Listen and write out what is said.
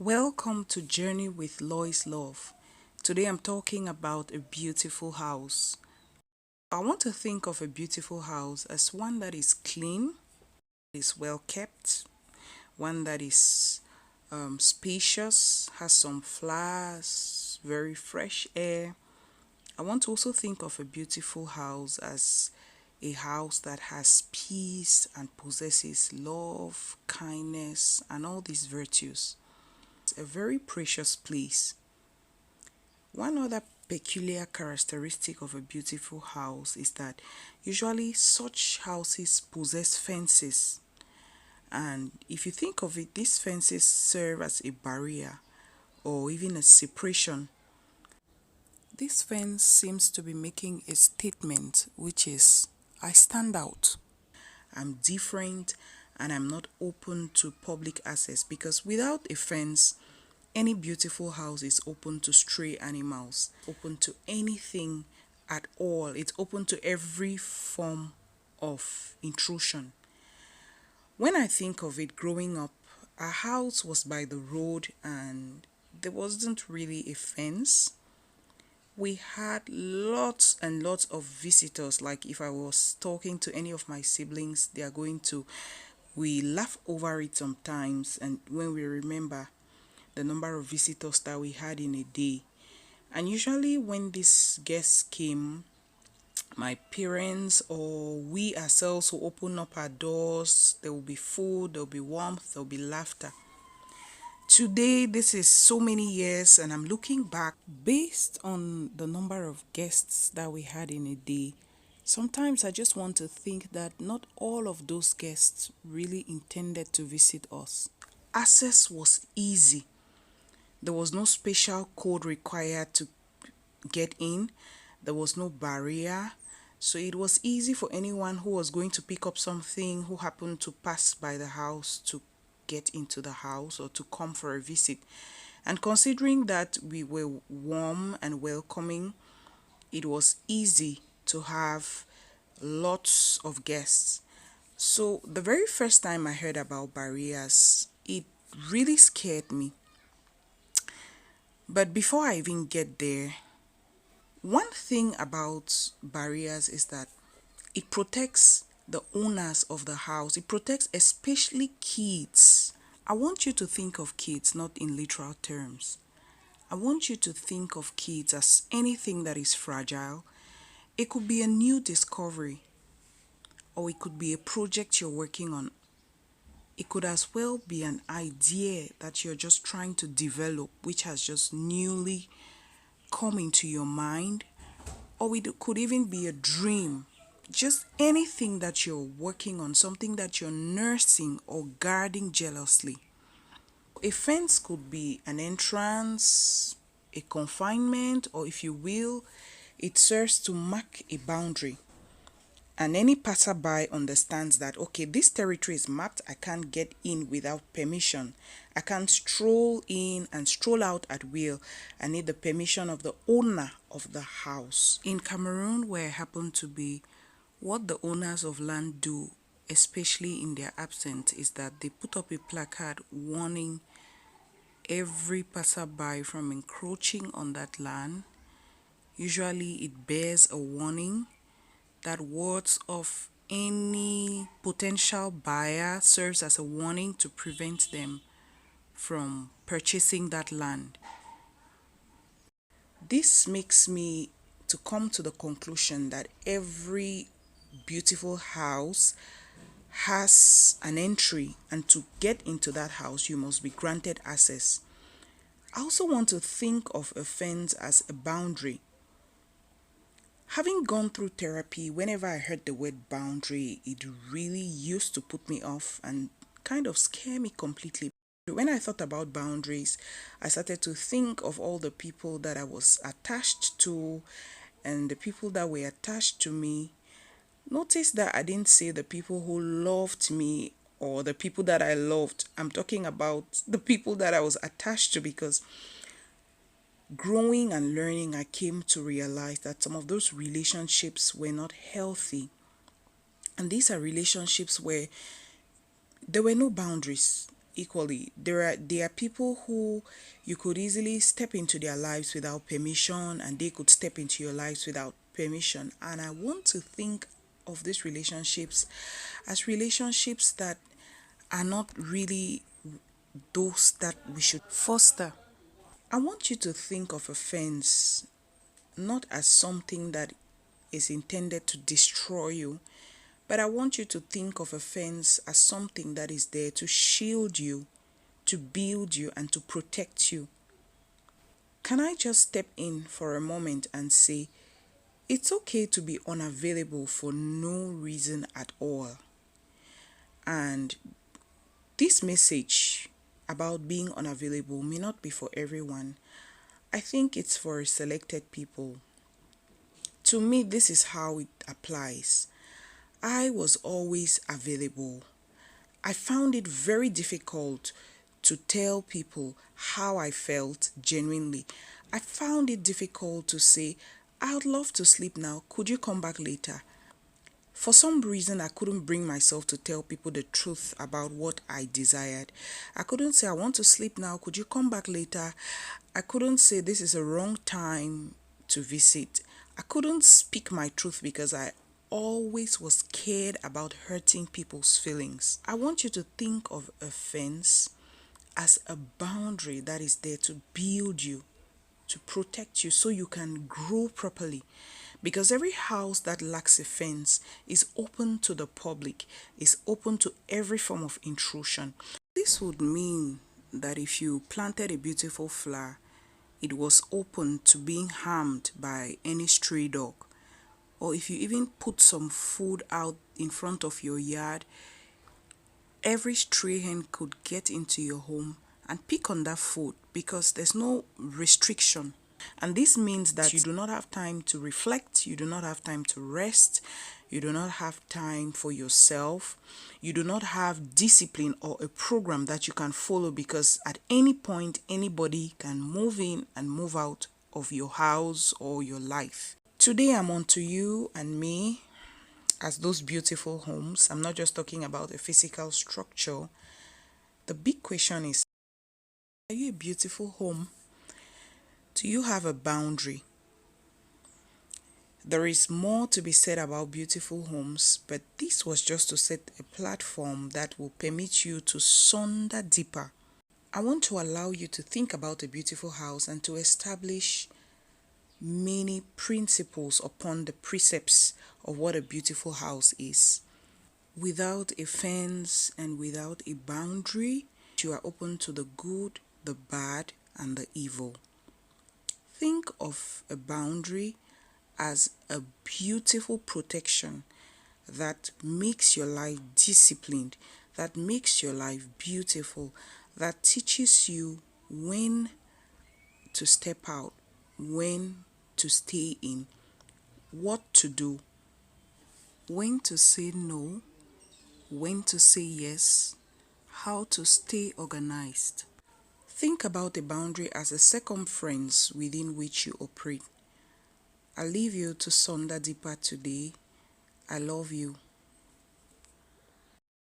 Welcome to Journey with Lois Love. Today I'm talking about a beautiful house. I want to think of a beautiful house as one that is clean, is well kept, one that is spacious, has some flowers, very fresh air. I want to also think of a beautiful house as a house that has peace and possesses love, kindness, and all these virtues. It's a very precious place. One other peculiar characteristic of a beautiful house is that usually such houses possess fences. And if you think of it, these fences serve as a barrier or even a separation. This fence seems to be making a statement, which is I stand out. I'm different and I'm not open to public access, because without a fence, any beautiful house is open to stray animals, open to anything at all. It's open to every form of intrusion. When I think of it, growing up, our house was by the road and there wasn't really a fence. We had lots and lots of visitors. Like if I was talking to any of my siblings, they are going to, we laugh over it sometimes, and when we remember the number of visitors that we had in a day. And usually when these guests came, my parents or we ourselves will open up our doors. There will be food, there will be warmth, there will be laughter. Today, this is so many years, and I'm looking back based on the number of guests that we had in a day. Sometimes I just want to think that not all of those guests really intended to visit us. Access was easy. There was no special code required to get in. There was no barrier. So it was easy for anyone who was going to pick up something, who happened to pass by the house, to get into the house or to come for a visit. And considering that we were warm and welcoming, it was easy to have lots of guests. So the very first time I heard about barriers, it really scared me. But before I even get there, one thing about barriers is that it protects the owners of the house. It protects especially kids. I want you to think of kids not in literal terms. I want you to think of kids as anything that is fragile. It could be a new discovery, or it could be a project you're working on. It could as well be an idea that you're just trying to develop, which has just newly come into your mind, or it could even be a dream. Just anything that you're working on, something that you're nursing or guarding jealously. A fence could be an entrance, a confinement, or if you will, it serves to mark a boundary. And any passerby understands that, okay, this territory is mapped. I can't get in without permission. I can't stroll in and stroll out at will. I need the permission of the owner of the house. In Cameroon, where I happen to be, what the owners of land do, especially in their absence, is that they put up a placard warning every passerby from encroaching on that land. Usually it bears a warning that wards off any potential buyer, serves as a warning to prevent them from purchasing that land. This makes me to come to the conclusion that every beautiful house has an entry, and to get into that house you must be granted access. I also want to think of a fence as a boundary. Having gone through therapy, whenever I heard the word boundary, it really used to put me off and kind of scare me completely. When I thought about boundaries, I started to think of all the people that I was attached to and the people that were attached to me. Notice that I didn't say the people who loved me or the people that I loved. I'm talking about the people that I was attached to, because growing and learning, I came to realize that some of those relationships were not healthy. And these are relationships where there were no boundaries. equally. There are people who you could easily step into their lives without permission, and they could step into your lives without permission. And I want to think of these relationships as relationships that are not really those that we should foster. I want you to think of offense not as something that is intended to destroy you, but I want you to think of offense as something that is there to shield you, to build you, and to protect you. Can I just step in for a moment and say, it's okay to be unavailable for no reason at all. And this message about being unavailable may not be for everyone. I think it's for selected people. To me, this is how it applies. I was always available. I found it very difficult to tell people how I felt genuinely. I found it difficult to say, I would love to sleep now. Could you come back later? For some reason, I couldn't bring myself to tell people the truth about what I desired. I couldn't say, I want to sleep now. Could you come back later? I couldn't say, this is a wrong time to visit. I couldn't speak my truth because I always was scared about hurting people's feelings. I want you to think of a fence as a boundary that is there to build you, to protect you so you can grow properly. Because every house that lacks a fence is open to the public, is open to every form of intrusion. This would mean that if you planted a beautiful flower, it was open to being harmed by any stray dog. Or if you even put some food out in front of your yard, every stray hen could get into your home and pick on that food because there's no restriction. And this means that you do not have time to reflect, you do not have time to rest, you do not have time for yourself, you do not have discipline or a program that you can follow because at any point anybody can move in and move out of your house or your life. Today I'm on to you and me as those beautiful homes. I'm not just talking about a physical structure. The big question is, are you a beautiful home? Do you have a boundary? There is more to be said about beautiful homes, but this was just to set a platform that will permit you to sonder deeper. I want to allow you to think about a beautiful house and to establish many principles upon the precepts of what a beautiful house is. Without a fence and without a boundary, you are open to the good, the bad, and the evil. Think of a boundary as a beautiful protection that makes your life disciplined, that makes your life beautiful, that teaches you when to step out, when to stay in, what to do, when to say no, when to say yes, how to stay organized. Think about a boundary as a circumference within which you operate. I leave you to sonder deeper today. I love you.